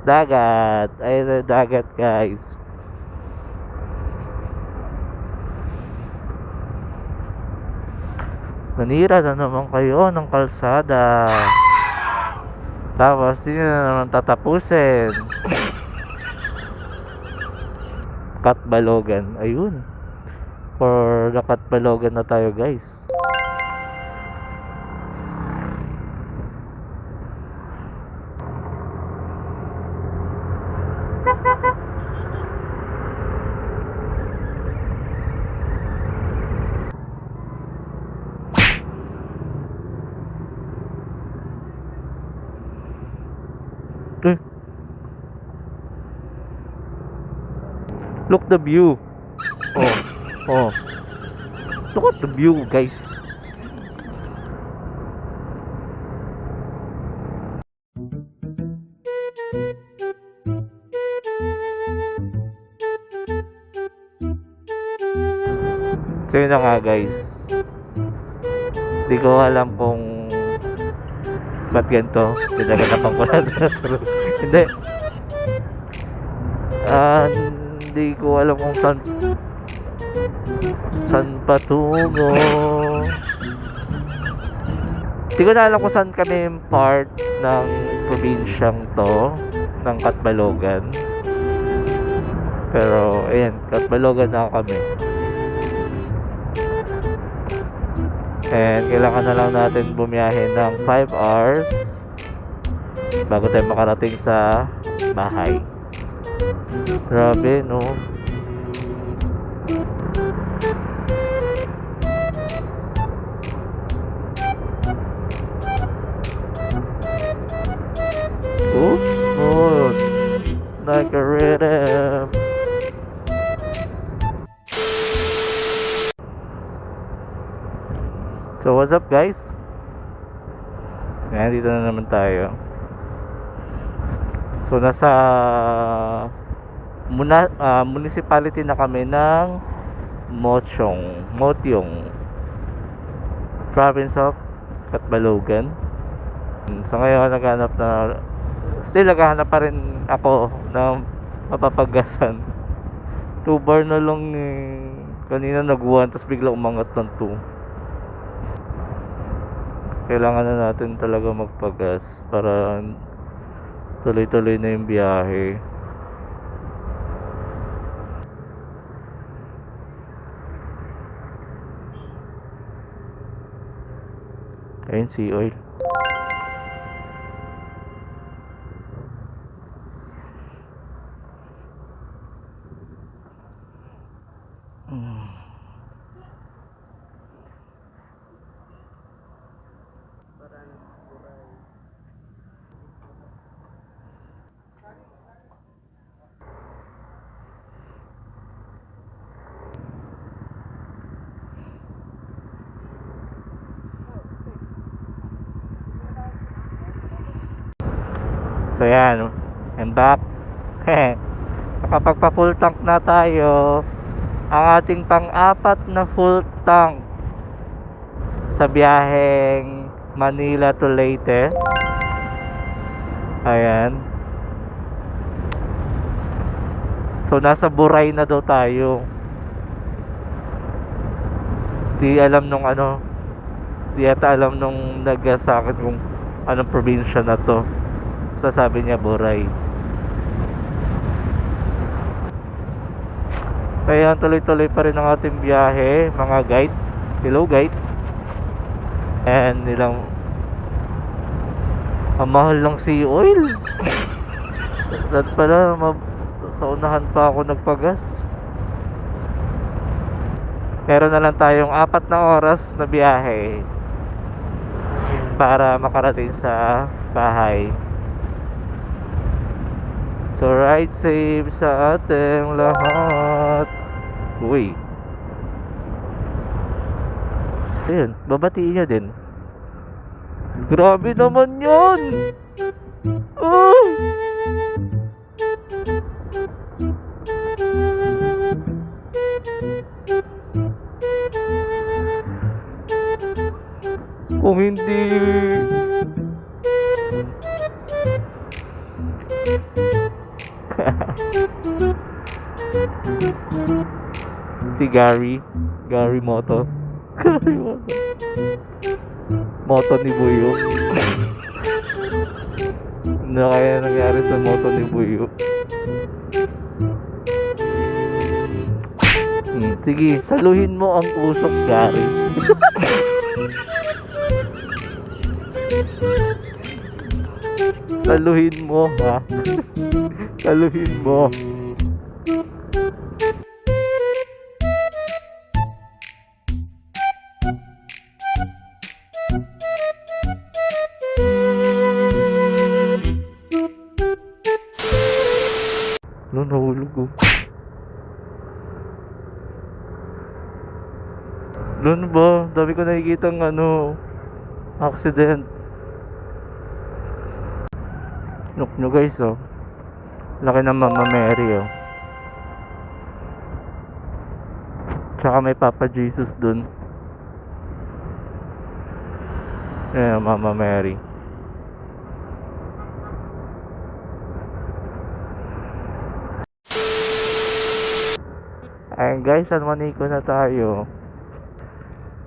Speaker 1: Dagat. Ay, dagat guys. Nanira na naman kayo ng kalsada. Tapos hindi na naman tatapusin. Katbalogan. Ayun. For the Katbalogan na tayo guys. Look the view. Oh, oh. Look at the view, guys. So yun na nga, guys. Hindi ko alam kung ba't ganito. Pinaganapan ko lang. Hindi. Hindi ko alam kung saan patungo. Hindi ko na alam kung saan kami yung part ng probinsyang to, ng Catbalogan. Pero ayan, Catbalogan na kami. And kailangan na lang natin bumiyahe ng 5 hours bago tayo makarating sa bahay. Grabe, no? Oops, smooth like a rhythm. So what's up, guys? Ayan, dito na naman tayo. So nasa municipality na kami ng Motyong, province of Catbalogan. So ngayon naghahanap pa rin ako ng mapapagasan. 2 bar na lang kanina nag-1 tapos bigla umangat ng 2. Kailangan na natin talaga magpagas para tuloy-tuloy na yung biyahe. Ayun, sea oil. So yan, I'm back. Nakapagpa full tank na tayo. Ang ating pang-apat na full tank sa biyaheng Manila to Leyte. Ayan. So nasa Buray na daw tayo. Di alam nung di ata alam nung sa akin kung anong probinsya na to. Sabi niya Buray. Kaya tuloy-tuloy pa rin ang ating biyahe, mga guide. Hello, guide. And nilang ang mahal ng sea oil. Dahil pala sa unahan pa ako nagpagas. Meron na lang tayong 4 na oras na biyahe para makarating sa bahay. So ride safe sa ating lahat. Uy. Ayun, babatiin niya din. Grabe naman yun. Oh! Kung hindi si Gary Moto. Gary Moto. Moto ni Buyo. Ano kaya nangyari sa moto ni Buyo? Sige, saluhin mo ang usok, Gary. Saluhin mo, ha? Saluhin mo. Nahulog ko. Doon ba? Dami ko nakikita ng accident. Look nyo guys, oh. Laki ng Mama Mary, oh. Tsaka may Papa Jesus dun. Ayan, Mama Mary. Ayan guys, Maniko na tayo.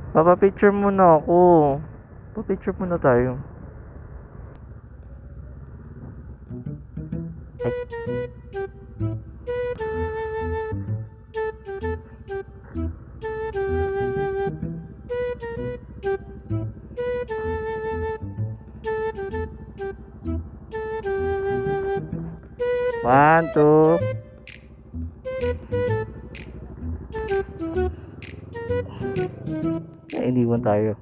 Speaker 1: Papapicture muna ako. Papicture muna tayo. Ay. One, two. Ay, iniwan tayo.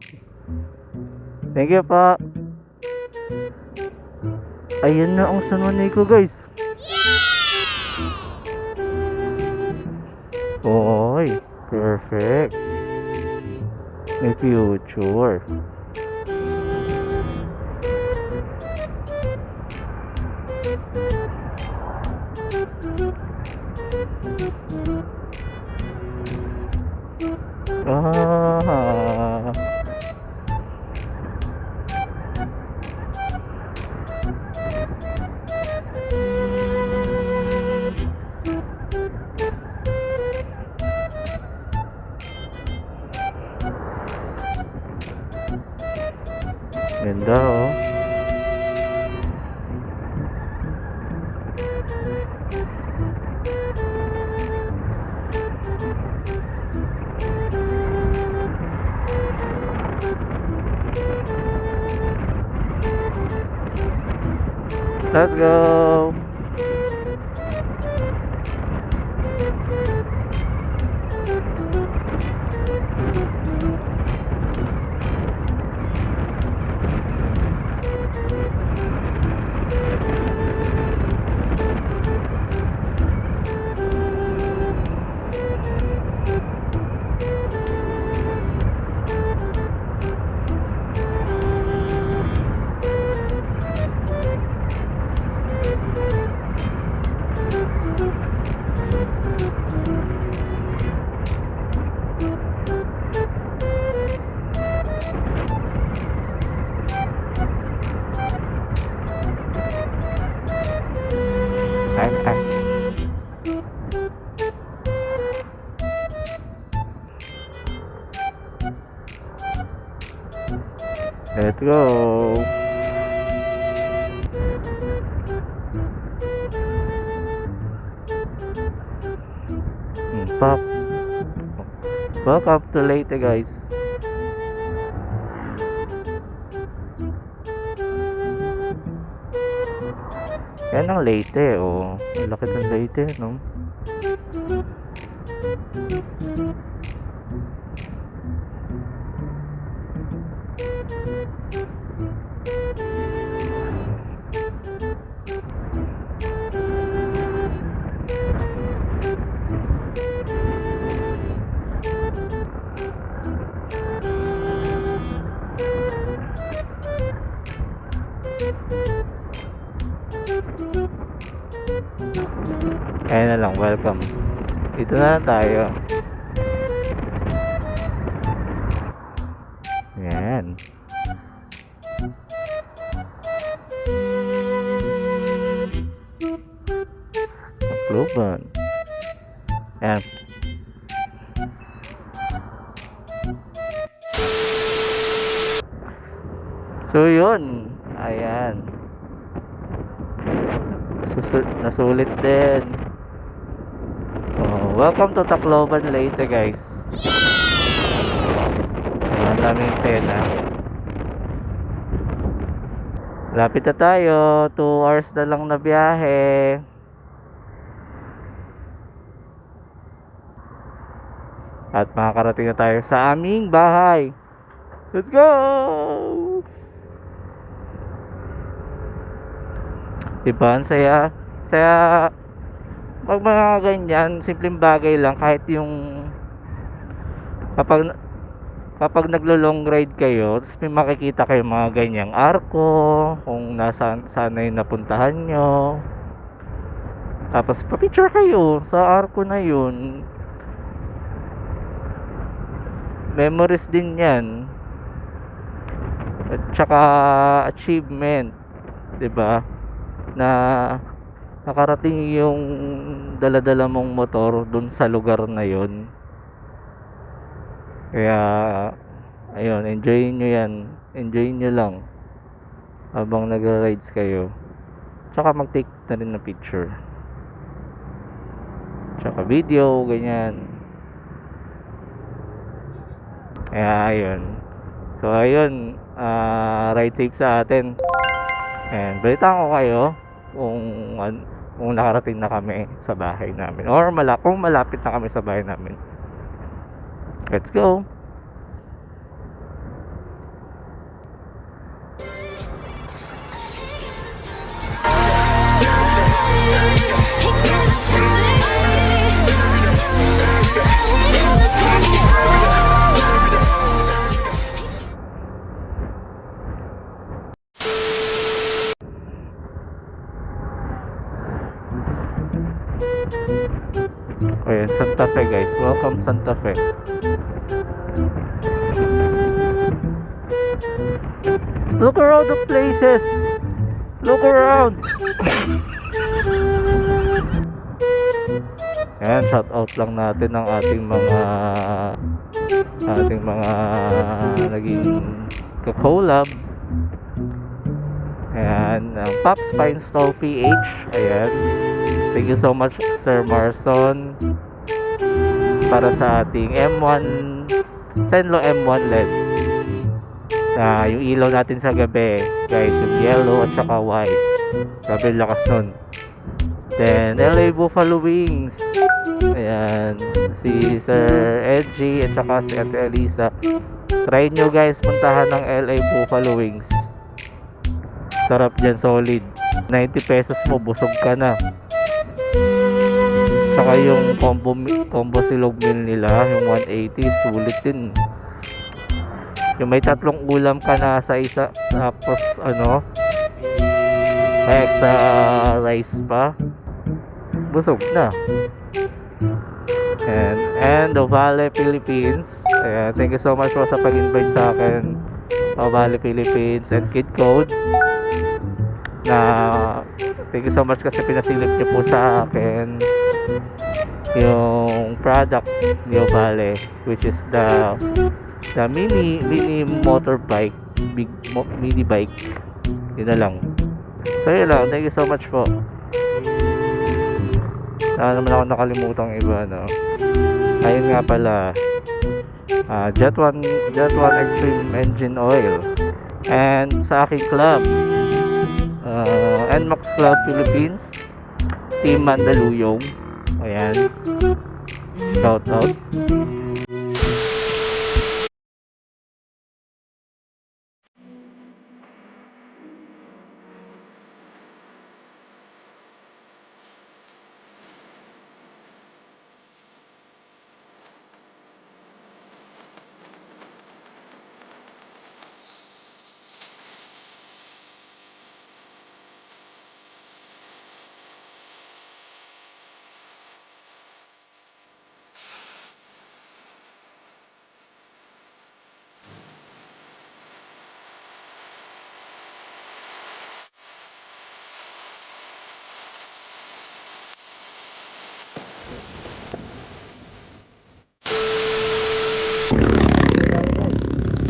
Speaker 1: Thank you pa. Ayan na ang San Juanico guys. Oy, perfect. May future. Ah. Ganda oh. Let's go. Ay. Let's go. Pop. Welcome to Leyte guys. Yan ang Leyte, oh. Ang laki ng Leyte, no? Ayan na lang, welcome. Dito na lang tayo. Ayan. Uploadan. Ayan. So yun. Ayan. Nasulit din. Welcome to Tacloban Leyte guys. Ang daming sena. Lapit na tayo. 2 hours na lang na biyahe. At makakarating na tayo sa aming bahay. Let's go! Diba? Saya pag mga ganyan, simpleng bagay lang, kahit yung kapag kapag naglo-long ride kayo, tapos may makikita kayo mga ganyang arko, kung sana yung napuntahan nyo. Tapos pa-picture kayo sa arko na yun. Memories din yan. At saka achievement, 'di ba? Na nakarating yung dala-dala mong motor dun sa lugar na yun. Kaya ayun, enjoyin nyo yan. Enjoyin nyo lang habang nagra-rides kayo. Tsaka mag-take na rin ng picture. Tsaka video, ganyan. Kaya ayun. So ayun, ride safe sa atin. And balitaan ko kayo kung nakarating na kami sa bahay namin or kung malapit na kami sa bahay namin. Let's go. Ayan, Santa Fe guys. Welcome Santa Fe. Look around the places. Look around. Ayan, shout out lang natin ang ating mga naging ka-collab. Ayan, ang Pops Pine Store PH. Ayan. Thank you so much Sir Marson para sa ating M1 Senlo M1 LED. Yung ilaw natin sa gabi guys, yung yellow at saka white. Grabe lakas nun. Then LA Buffalo Wings. Ayan, si Sir Edgy at saka si Ate Elisa. Try nyo guys, puntahan ng LA Buffalo Wings. Sarap dyan, solid. 90 pesos mo, busog ka na. Saka yung combo silog meal nila, yung 180, sulit din. Yung may 3 ulam ka na sa isa, tapos may extra rice pa, busog na. And Ovale Philippines, thank you so much po sa pag-invite sa akin, Ovale Philippines and Kid Code. Thank you so much kasi pinasilip niyo po sa akin yung product ni Ovale, which is the mini motorbike, mini bike. Yun na lang. So yun lang, thank you so much po. Naman ako nakalimutan iba, no? Ayun nga pala, Jet 1 Extreme Engine Oil. And sa aking club, NMAX Club Philippines, Team Mandaluyong. Ayan, shout out.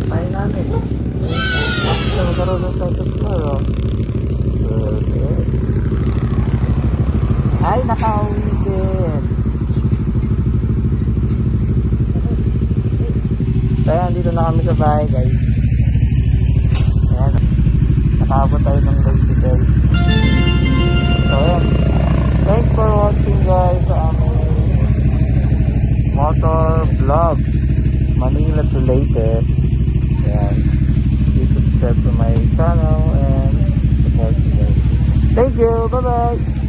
Speaker 1: Tayo namin. Magkaroon tayo tomorrow. Okay. Ay, nakauwi din. Kaya andito na kami sa bahay guys. Ayan. Nakaabot tayo ng Lady Bell. So ayan. Thanks for watching guys sa aming motor vlog. Manila to Leyte. And please subscribe to my channel and support me guys. Thank you. Bye bye.